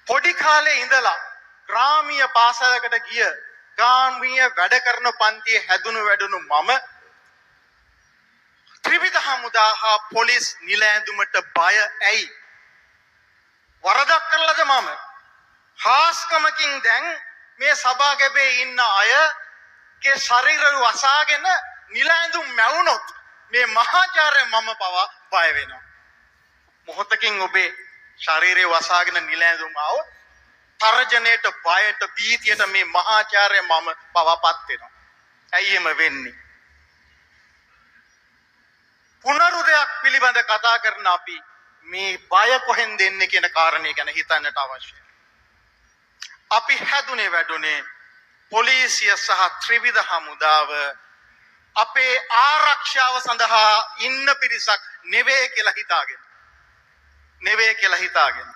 පොඩි කාලේ ඉඳලා ග්‍රාමීය පාසලකට ගිය ග්‍රාමීය වැඩ කරන පන්තියේ හැදුණු වැඩුණු මම ත්‍රිවිධ හමුදා හා පොලිස් නිල ඇඳුමට බය ඇයි? වරදක් කරලාද මම? හාස්කමකින් දැන් මේ සභාගැබේ ඉන්න අයගේ ශරීරය වසාගෙන නිල ඇඳුම් මැවුනොත් මේ මහාචාර්ය මම පවා බය වෙනවා. මොහොතකින් ඔබේ ශරීරය වසාගෙන නිල ඇඳුම් ආවොත් තරජනයට, බයට, භීතියට මේ මහාචාර්ය මම පවාපත් වෙනවා. ඇයි එහෙම වෙන්නේ? පුනරුදයක් පිළිබඳ කතා කරන අපි මේ බය කොහෙන්ද එන්නේ කියන කාරණේ ගැන හිතන්නට අවශ්‍යයි. අපි හැදුනේ වැඩුනේ පොලිසිය සහ ත්‍රිවිධ හමුදාව අපේ ආරක්ෂාව සඳහා ඉන්න පිරිසක් නෙවෙයි කියලා හිතාගෙන.